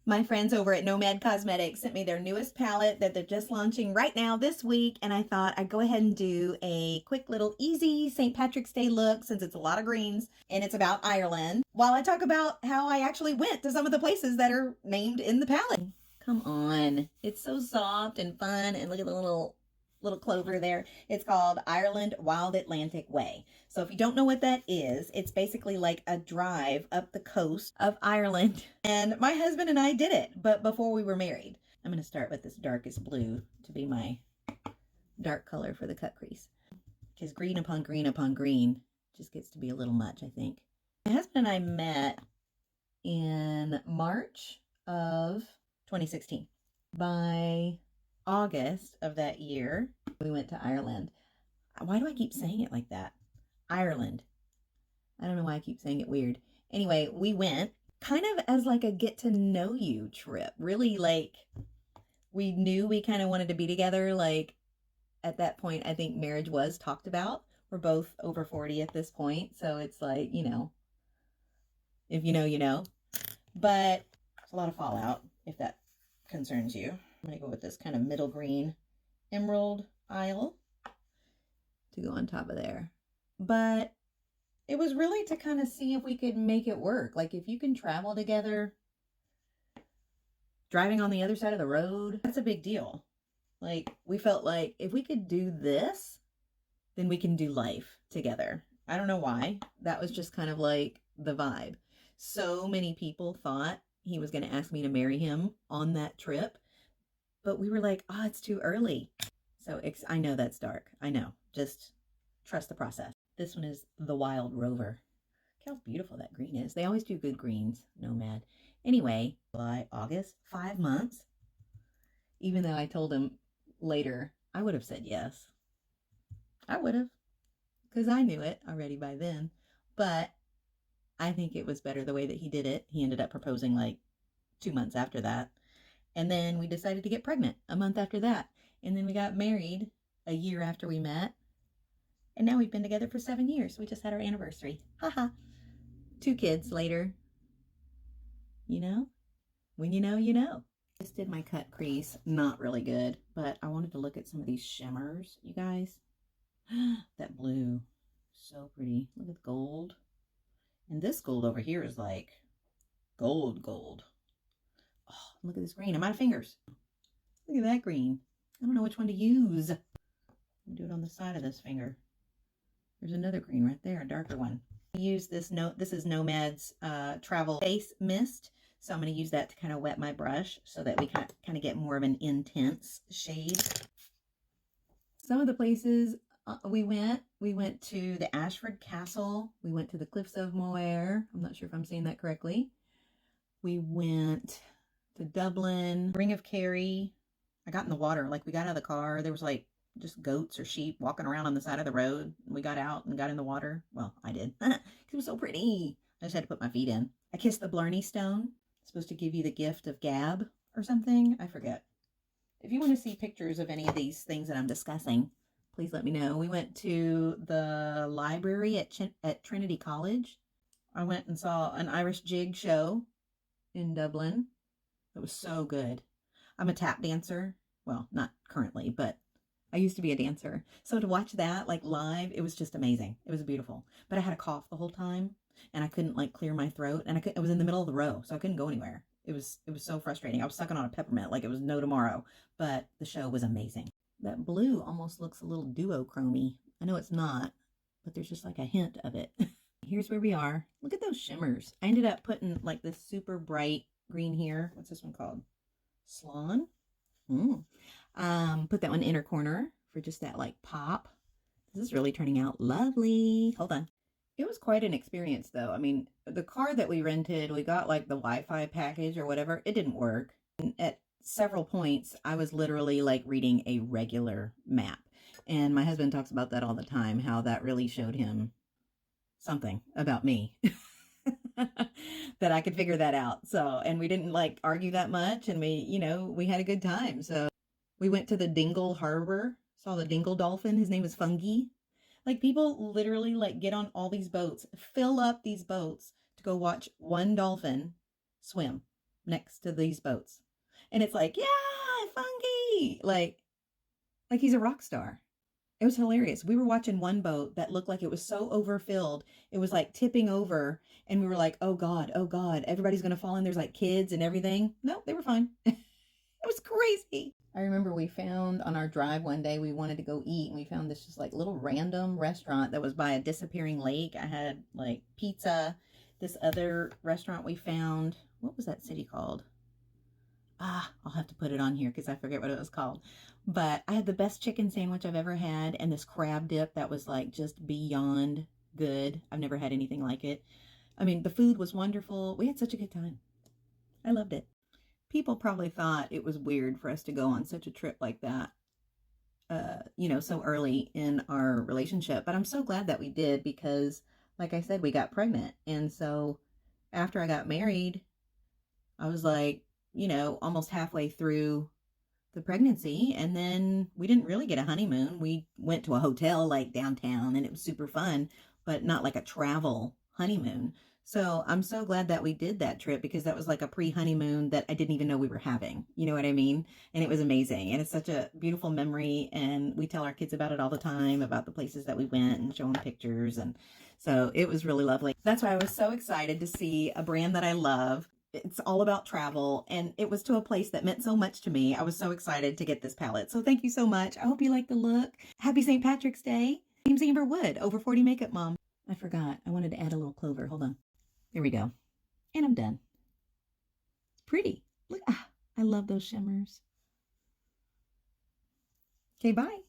My friends over at Nomad Cosmetics sent me their newest palette that they're just launching right now this week, and I thought I'd go ahead and do a quick little easy St. Patrick's Day look since it's a lot of greens and it's about Ireland, while I talk about how I actually went to some of the places that are named in the palette. Come on, it's so soft and fun, and look at the little clover there. It's called Ireland Wild Atlantic Way. So if you don't know what that is, it's basically like a drive up the coast of Ireland. And my husband and I did it, but before we were married. I'm going to start with this darkest blue to be my dark color for the cut crease. Because green upon green upon green just gets to be a little much, I think. My husband and I met in March of 2016. By August of that year, we went to Ireland. Why do I keep saying it like that? Ireland. I don't know why I keep saying it weird. Anyway, we went kind of as like a get to know you trip. Really, like, we knew we kind of wanted to be together. Like, at that point, I think marriage was talked about. We're both over 40 at this point. So it's like, you know, if you know, you know. But it's a lot of fallout, if that concerns you. I'm going to go with this kind of middle green emerald isle to go on top of there. But it was really to kind of see if we could make it work. Like, if you can travel together, driving on the other side of the road, that's a big deal. Like, we felt like if we could do this, then we can do life together. I don't know why. That was just kind of like the vibe. So many people thought he was going to ask me to marry him on that trip. But we were like, oh, it's too early. So I know that's dark. I know. Just trust the process. This one is the Wild Rover. Look how beautiful that green is. They always do good greens, Nomad. Anyway, July, August, 5 months. Even though I told him later, I would have said yes. I would have. Because I knew it already by then. But I think it was better the way that he did it. He ended up proposing like 2 months after that. And then we decided to get pregnant a month after that. And then we got married a year after we met. And now we've been together for 7 years. We just had our anniversary. Haha. 2 kids later. You know? When you know, you know. Just did my cut crease. Not really good. But I wanted to look at some of these shimmers, you guys. That blue. So pretty. Look at the gold. And this gold over here is like gold. Oh, look at this green. I'm out of fingers. Look at that green. I don't know which one to use. I'm going to do it on the side of this finger. There's another green right there, a darker one. I use this this is Nomad's Travel Face Mist. So I'm going to use that to kind of wet my brush so that we kind of get more of an intense shade. Some of the places we went to the Ashford Castle. We went to the Cliffs of Moher. I'm not sure if I'm saying that correctly. We went to Dublin, Ring of Kerry. I got in the water. Like, we got out of the car. There was like just goats or sheep walking around on the side of the road. We got out and got in the water. Well, I did. It was so pretty. I just had to put my feet in. I kissed the Blarney Stone. It's supposed to give you the gift of gab or something. I forget. If you want to see pictures of any of these things that I'm discussing, please let me know. We went to the library at Trinity College. I went and saw an Irish jig show in Dublin. It was so good. I'm a tap dancer. Well, not currently, but I used to be a dancer. So to watch that like live, it was just amazing. It was beautiful. But I had a cough the whole time and I couldn't like clear my throat, and I was in the middle of the row, so I couldn't go anywhere. It was so frustrating. I was sucking on a peppermint like it was no tomorrow, but the show was amazing. That blue almost looks a little duochrome-y. I know it's not, but there's just like a hint of it. Here's where we are. Look at those shimmers. I ended up putting like this super bright green here. What's this one called? Slan. Put that one inner corner for just that like pop. This is really turning out lovely. Hold on. It was quite an experience though. I mean, the car that we rented, we got like the Wi-Fi package or whatever. It didn't work. And at several points, I was literally like reading a regular map. And my husband talks about that all the time, how that really showed him something about me. That I could figure that out. So, and we didn't like argue that much, and we had a good time. So we went to the Dingle Harbor, saw the Dingle dolphin. His name is Fungi. Like, people literally like get on all these boats, fill up these boats to go watch one dolphin swim. next to these boats. And it's like, yeah, funky. Like he's a rock star. It was hilarious. We were watching one boat that looked like it was so overfilled. It was like tipping over. And we were like, oh God, everybody's going to fall in. There's like kids and everything. No, they were fine. It was crazy. I remember we found on our drive one day, we wanted to go eat, and we found this just like little random restaurant that was by a disappearing lake. I had like pizza. This other restaurant we found, what was that city called? I'll have to put it on here because I forget what it was called. But I had the best chicken sandwich I've ever had, and this crab dip that was like just beyond good. I've never had anything like it. I mean, the food was wonderful. We had such a good time. I loved it. People probably thought it was weird for us to go on such a trip like that, so early in our relationship. But I'm so glad that we did because, like I said, we got pregnant. And so after I got married, I was like, almost halfway through the pregnancy, and then we didn't really get a honeymoon. We went to a hotel like downtown and it was super fun, but not like a travel honeymoon. So I'm so glad that we did that trip because that was like a pre-honeymoon that I didn't even know we were having. You know what I mean? And it was amazing. And it's such a beautiful memory. And we tell our kids about it all the time, about the places that we went and show them pictures. And so it was really lovely. That's why I was so excited to see a brand that I love. It's all about travel, and it was to a place that meant so much to me. I was so excited to get this palette. So thank you so much. I hope you like the look. Happy St. Patrick's Day. James Amber Wood, over 40 makeup mom. I forgot. I wanted to add a little clover. Hold on. There we go. And I'm done. It's pretty. Look, I love those shimmers. Okay, bye.